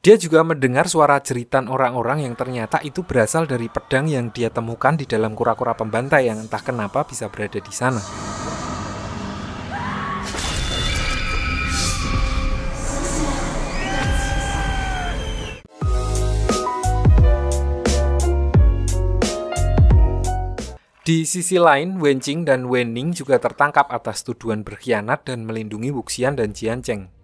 Dia juga mendengar suara jeritan orang-orang yang ternyata itu berasal dari pedang yang dia temukan di dalam kura-kura pembantai yang entah kenapa bisa berada di sana. Di sisi lain, Wenqing dan Wening juga tertangkap atas tuduhan berkhianat dan melindungi Wuxian dan Jiancheng.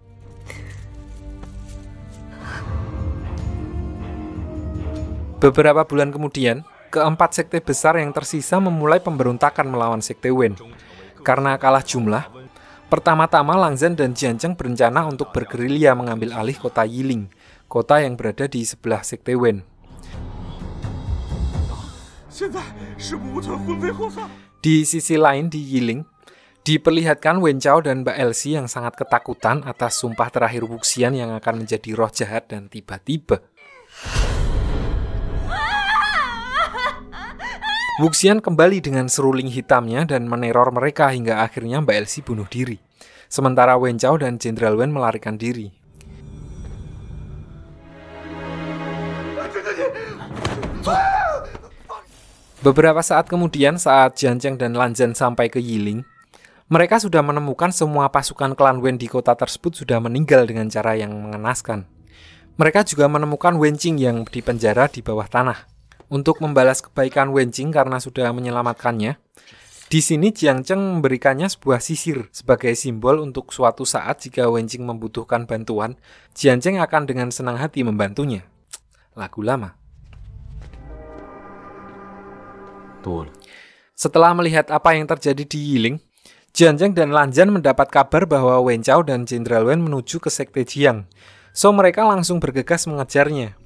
Beberapa bulan kemudian, keempat sekte besar yang tersisa memulai pemberontakan melawan sekte Wen. Karena kalah jumlah, pertama-tama Lang Zhan dan Jiancheng berencana untuk bergerilya mengambil alih kota Yiling, kota yang berada di sebelah sekte Wen. Di sisi lain di Yiling, diperlihatkan Wen Chao dan Mbak Elsie yang sangat ketakutan atas sumpah terakhir Wuxian yang akan menjadi roh jahat dan tiba-tiba Wuxian kembali dengan seruling hitamnya dan meneror mereka hingga akhirnya Mbak Elsie bunuh diri. Sementara Wen Chao dan Jenderal Wen melarikan diri. Beberapa saat kemudian saat Jiancheng dan Lan Zhan sampai ke Yiling, mereka sudah menemukan semua pasukan klan Wen di kota tersebut sudah meninggal dengan cara yang mengenaskan. Mereka juga menemukan Wenqing yang dipenjara di bawah tanah. Untuk membalas kebaikan Wenqing karena sudah menyelamatkannya, di sini Jiancheng memberikannya sebuah sisir sebagai simbol untuk suatu saat jika Wenqing membutuhkan bantuan, Jiancheng akan dengan senang hati membantunya. Lagu lama. Setelah melihat apa yang terjadi di Yiling, Jiancheng dan Lan Zhan mendapat kabar bahwa Wen Chao dan Jenderal Wen menuju ke sekte Jiang. So mereka langsung bergegas mengejarnya.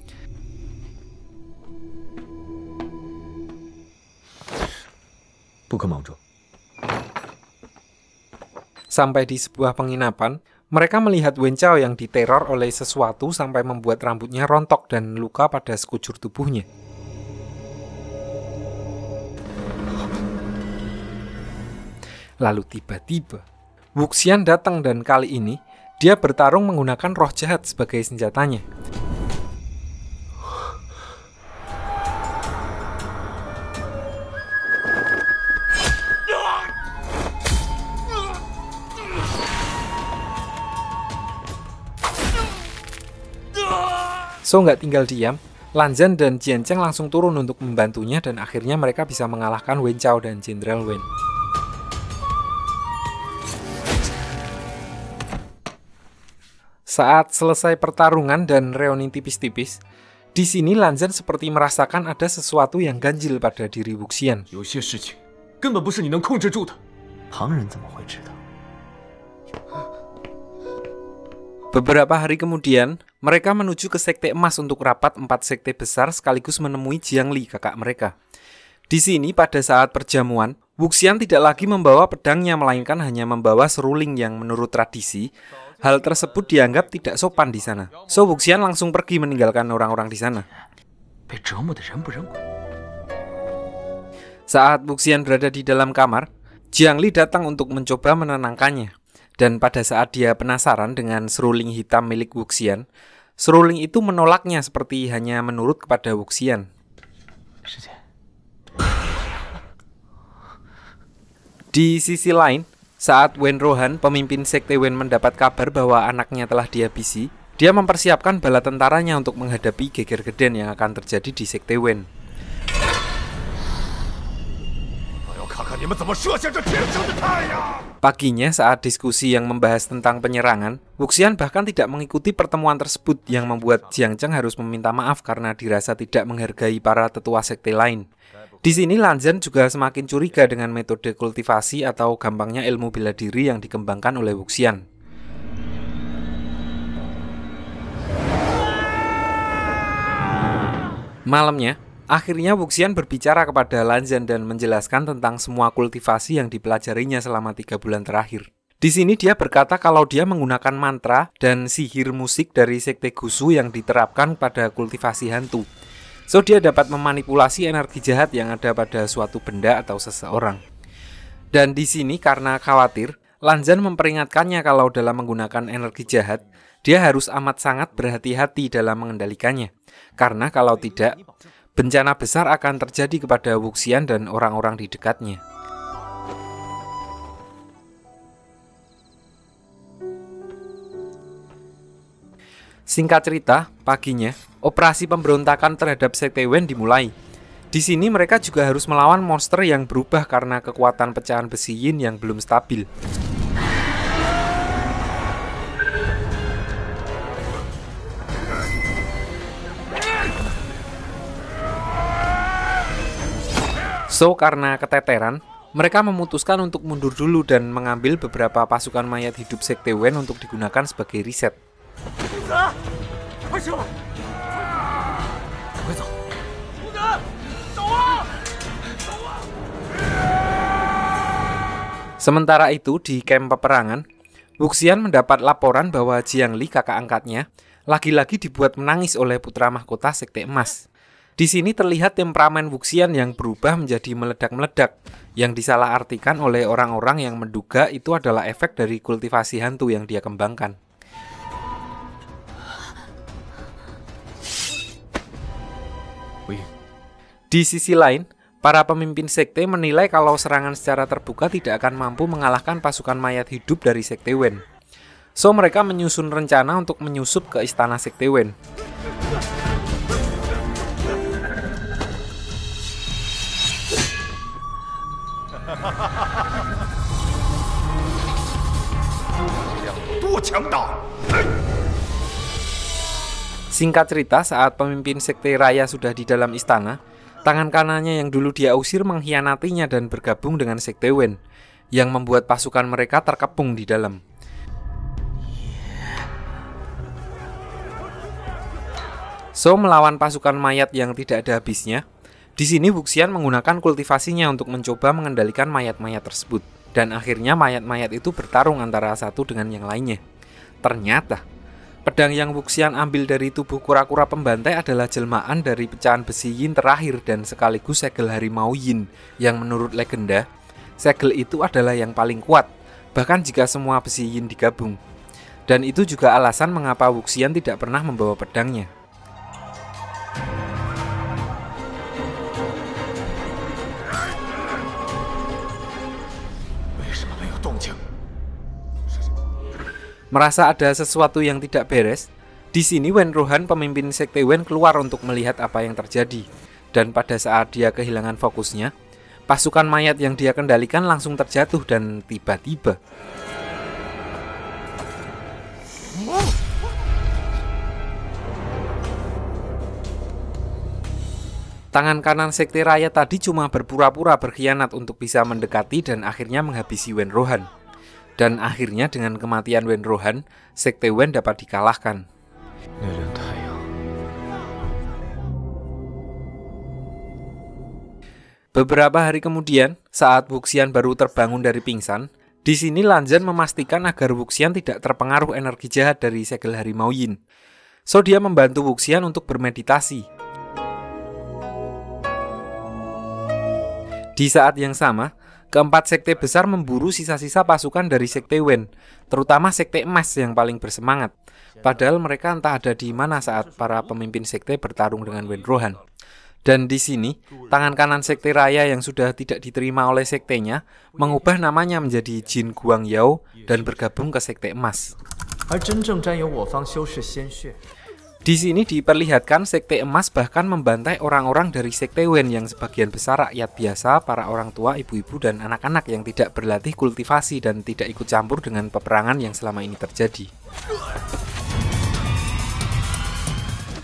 Sampai di sebuah penginapan, mereka melihat Wen Chao yang diteror oleh sesuatu sampai membuat rambutnya rontok dan luka pada sekujur tubuhnya. Lalu tiba-tiba, Wuxian datang dan kali ini, dia bertarung menggunakan roh jahat sebagai senjatanya. So nggak tinggal diam, Lan Zhan dan Jiancheng langsung turun untuk membantunya dan akhirnya mereka bisa mengalahkan Wen Chao dan Jenderal Wen. Saat selesai pertarungan dan reuni tipis-tipis, di sini Lan Zhan seperti merasakan ada sesuatu yang ganjil pada diri Wuxian. Beberapa hari kemudian, mereka menuju ke sekte emas untuk rapat 4 sekte besar sekaligus menemui Jiang Li, kakak mereka. Di sini pada saat perjamuan, Wuxian tidak lagi membawa pedangnya melainkan hanya membawa seruling yang menurut tradisi, hal tersebut dianggap tidak sopan di sana. So Wuxian langsung pergi meninggalkan orang-orang di sana. Saat Wuxian berada di dalam kamar, Jiang Li datang untuk mencoba menenangkannya. Dan pada saat dia penasaran dengan seruling hitam milik Wuxian, seruling itu menolaknya seperti hanya menurut kepada Wuxian. Di sisi lain, saat Wen Rohan, pemimpin sekte Wen mendapat kabar bahwa anaknya telah dihabisi, dia mempersiapkan bala tentaranya untuk menghadapi geger geden yang akan terjadi di sekte Wen. Paginya saat diskusi yang membahas tentang penyerangan, Wuxian bahkan tidak mengikuti pertemuan tersebut yang membuat Jiancheng harus meminta maaf karena dirasa tidak menghargai para tetua sekte lain. Di sini Lan Zhan juga semakin curiga dengan metode kultivasi atau gampangnya ilmu bela diri yang dikembangkan oleh Wuxian. Malamnya, akhirnya Wuxian berbicara kepada Lan Zhan dan menjelaskan tentang semua kultivasi yang dipelajarinya selama 3 bulan terakhir. Di sini dia berkata kalau dia menggunakan mantra dan sihir musik dari sekte Gusu yang diterapkan pada kultivasi hantu. So dia dapat memanipulasi energi jahat yang ada pada suatu benda atau seseorang. Dan di sini karena khawatir, Lan Zhan memperingatkannya kalau dalam menggunakan energi jahat, Dia harus amat sangat berhati-hati dalam mengendalikannya, karena kalau tidak, bencana besar akan terjadi kepada Wuxian dan orang-orang di dekatnya. Singkat cerita, paginya, operasi pemberontakan terhadap Sekte Wen dimulai. Di sini mereka juga harus melawan monster yang berubah karena kekuatan pecahan besi yin yang belum stabil. So, karena keteteran, mereka memutuskan untuk mundur dulu dan mengambil beberapa pasukan mayat hidup Sekte Wen untuk digunakan sebagai riset. Sementara itu, di kamp peperangan, Wuxian mendapat laporan bahwa Jiang Li, kakak angkatnya, lagi-lagi dibuat menangis oleh putra mahkota Sekte Emas. Di sini terlihat temperamen Wuxian yang berubah menjadi meledak-meledak, yang disalahartikan oleh orang-orang yang menduga itu adalah efek dari kultivasi hantu yang dia kembangkan. Di sisi lain, para pemimpin sekte menilai kalau serangan secara terbuka tidak akan mampu mengalahkan pasukan mayat hidup dari Sekte Wen. So, mereka menyusun rencana untuk menyusup ke istana Sekte Wen. Singkat cerita, saat pemimpin Sekte Raya sudah di dalam istana, tangan kanannya yang dulu dia usir mengkhianatinya dan bergabung dengan Sekte Wen, yang membuat pasukan mereka terkepung di dalam. So, melawan pasukan mayat yang tidak ada habisnya, di sini Wuxian menggunakan kultivasinya untuk mencoba mengendalikan mayat-mayat tersebut. Dan akhirnya mayat-mayat itu bertarung antara satu dengan yang lainnya. Ternyata, pedang yang Wuxian ambil dari tubuh kura-kura pembantai adalah jelmaan dari pecahan besi yin terakhir dan sekaligus segel harimau yin, yang menurut legenda, segel itu adalah yang paling kuat, bahkan jika semua besi yin digabung. Dan itu juga alasan mengapa Wuxian tidak pernah membawa pedangnya. Merasa ada sesuatu yang tidak beres, di sini Wen Rohan, pemimpin Sekte Wen, keluar untuk melihat apa yang terjadi. Dan pada saat dia kehilangan fokusnya, pasukan mayat yang dia kendalikan langsung terjatuh dan tiba-tiba tangan kanan Sekte Raya tadi cuma berpura-pura berkhianat untuk bisa mendekati dan akhirnya menghabisi Wen Rohan. Dan akhirnya dengan kematian Wen Rohan, Sekte Wen dapat dikalahkan. Beberapa hari kemudian, saat Wuxian baru terbangun dari pingsan, di sini Lanzan memastikan agar Wuxian tidak terpengaruh energi jahat dari segel harimau yin. So, dia membantu Wuxian untuk bermeditasi. Di saat yang sama, keempat sekte besar memburu sisa-sisa pasukan dari Sekte Wen, terutama Sekte Emas yang paling bersemangat. Padahal mereka entah ada di mana saat para pemimpin sekte bertarung dengan Wen Rohan. Dan di sini, tangan kanan Sekte Raya yang sudah tidak diterima oleh sektenya, mengubah namanya menjadi Jin Guang Yao dan bergabung ke Sekte Emas. Di sini diperlihatkan Sekte Emas bahkan membantai orang-orang dari Sekte Wen yang sebagian besar rakyat biasa, para orang tua, ibu-ibu, dan anak-anak yang tidak berlatih kultivasi dan tidak ikut campur dengan peperangan yang selama ini terjadi.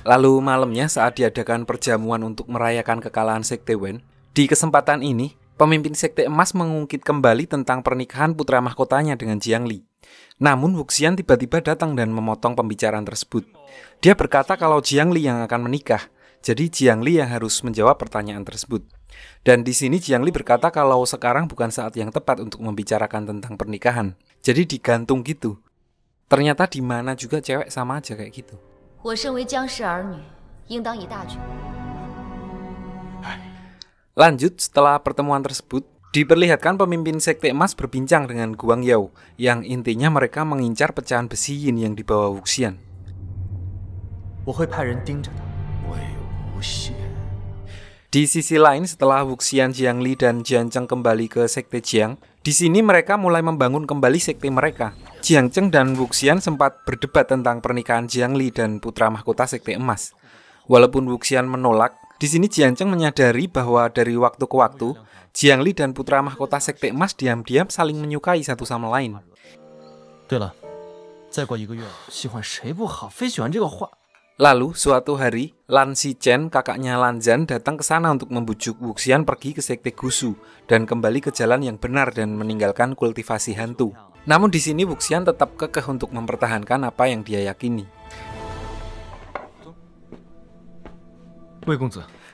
Lalu malamnya saat diadakan perjamuan untuk merayakan kekalahan Sekte Wen, di kesempatan ini, pemimpin Sekte Emas mengungkit kembali tentang pernikahan putra mahkotanya dengan Jiang Li. Namun Wuxian tiba-tiba datang dan memotong pembicaraan tersebut. Dia berkata kalau Jiang Li yang akan menikah, jadi Jiang Li yang harus menjawab pertanyaan tersebut. Dan di sini Jiang Li berkata kalau sekarang bukan saat yang tepat untuk membicarakan tentang pernikahan. Jadi digantung gitu. Ternyata di mana juga cewek sama aja kayak gitu. Lanjut, setelah pertemuan tersebut, Diperlihatkan pemimpin Sekte Emas berbincang dengan Guang Yao, yang intinya mereka mengincar pecahan besi yin yang dibawa Wuxian. Di sisi lain, setelah Wuxian, Jiangli, dan Jiancheng kembali ke Sekte Jiang, di sini mereka mulai membangun kembali sekte mereka. Jiancheng dan Wuxian sempat berdebat tentang pernikahan Jiangli dan putra mahkota Sekte Emas. Walaupun Wuxian menolak, di sini Jiancheng menyadari bahwa dari waktu ke waktu, Jiangli dan putra mahkota Sekte Emas diam-diam saling menyukai satu sama lain. Lalu, suatu hari, Lan Xichen, kakaknya Lan Zhan, datang ke sana untuk membujuk Wuxian pergi ke Sekte Gusu dan kembali ke jalan yang benar dan meninggalkan kultivasi hantu. Namun di sini Wuxian tetap kekeh untuk mempertahankan apa yang dia yakini.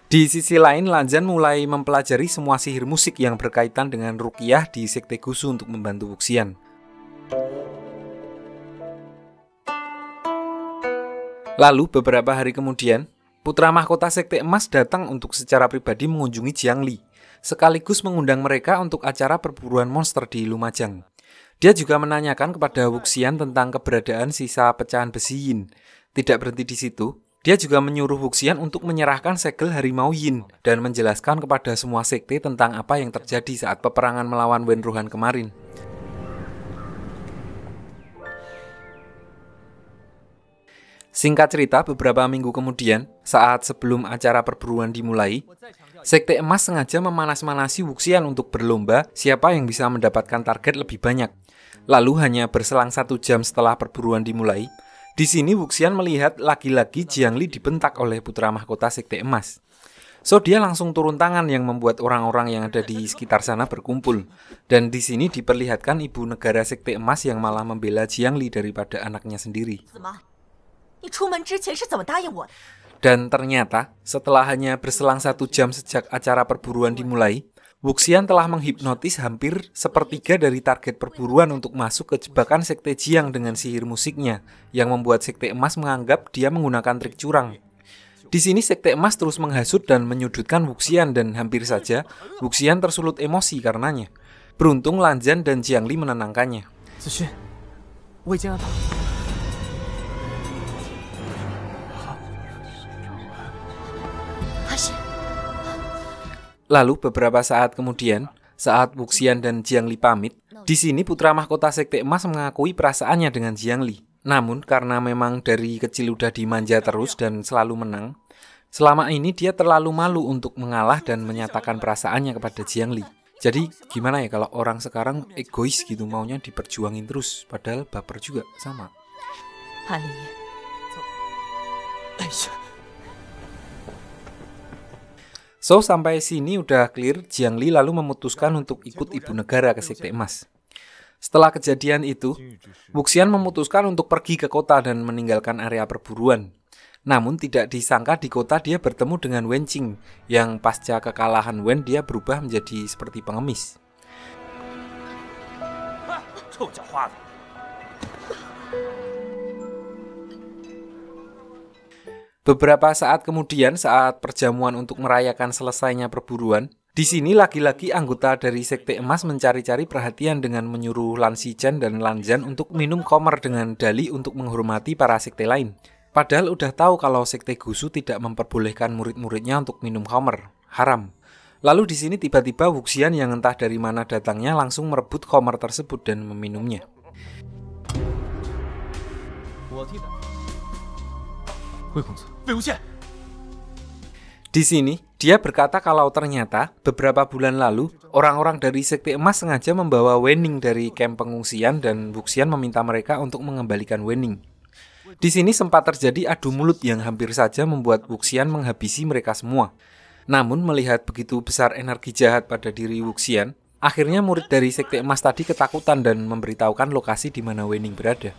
Di sisi lain, Lan Zhan mulai mempelajari semua sihir musik yang berkaitan dengan ruqyah di Sekte Gusu untuk membantu Wuxian. Lalu beberapa hari kemudian, putra mahkota Sekte Emas datang untuk secara pribadi mengunjungi Jiangli, sekaligus mengundang mereka untuk acara perburuan monster di Lumajang. Dia juga menanyakan kepada Wuxian tentang keberadaan sisa pecahan besi yin. Tidak berhenti di situ, dia juga menyuruh Wuxian untuk menyerahkan segel harimau yin dan menjelaskan kepada semua sekte tentang apa yang terjadi saat peperangan melawan Wenruhan kemarin. Singkat cerita, beberapa minggu kemudian, saat sebelum acara perburuan dimulai, Sekte Emas sengaja memanas-manasi Wuxian untuk berlomba siapa yang bisa mendapatkan target lebih banyak. Lalu hanya berselang 1 jam setelah perburuan dimulai, di sini Wuxian melihat lagi-lagi Jiangli dibentak oleh putra mahkota Sekte Emas. So dia langsung turun tangan yang membuat orang-orang yang ada di sekitar sana berkumpul. Dan di sini diperlihatkan ibu negara Sekte Emas yang malah membela Jiangli daripada anaknya sendiri. Dan ternyata, setelah hanya berselang 1 jam sejak acara perburuan dimulai, Wuxian telah menghipnotis hampir sepertiga dari target perburuan untuk masuk ke jebakan Sekte Jiang dengan sihir musiknya, yang membuat Sekte Emas menganggap dia menggunakan trik curang. Di sini Sekte Emas terus menghasut dan menyudutkan Wuxian dan hampir saja Wuxian tersulut emosi karenanya. Beruntung Lan Zhan dan Jiangli menenangkannya. Lalu beberapa saat kemudian, saat Wuxian dan Jiangli pamit, di sini putra mahkota Sekte Emas mengakui perasaannya dengan Jiangli. Namun karena memang dari kecil udah dimanja terus dan selalu menang, selama ini dia terlalu malu untuk mengalah dan menyatakan perasaannya kepada Jiangli. Jadi gimana ya kalau orang sekarang egois gitu, maunya diperjuangin terus, padahal baper juga sama. So, sampai sini udah clear, Jiangli lalu memutuskan untuk ikut ibu negara ke Sekte Emas. Setelah kejadian itu, Wuxian memutuskan untuk pergi ke kota dan meninggalkan area perburuan. Namun tidak disangka di kota dia bertemu dengan Wen Qing, yang pasca kekalahan Wen dia berubah menjadi seperti pengemis. Beberapa saat kemudian, saat perjamuan untuk merayakan selesainya perburuan, di sini lagi-lagi anggota dari Sekte Emas mencari-cari perhatian dengan menyuruh Lan Xichen dan Lan Zhan untuk minum khamr dengan dalih untuk menghormati para sekte lain. Padahal udah tahu kalau Sekte Gusu tidak memperbolehkan murid-muridnya untuk minum khamr, haram. Lalu di sini tiba-tiba Wuxian yang entah dari mana datangnya langsung merebut khamr tersebut dan meminumnya. Di sini, dia berkata kalau ternyata beberapa bulan lalu, orang-orang dari Sekte Emas sengaja membawa Wenning dari kamp pengungsian dan Wuxian meminta mereka untuk mengembalikan Wenning. Di sini sempat terjadi adu mulut yang hampir saja membuat Wuxian menghabisi mereka semua. Namun melihat begitu besar energi jahat pada diri Wuxian, akhirnya murid dari Sekte Emas tadi ketakutan dan memberitahukan lokasi di mana Wenning berada.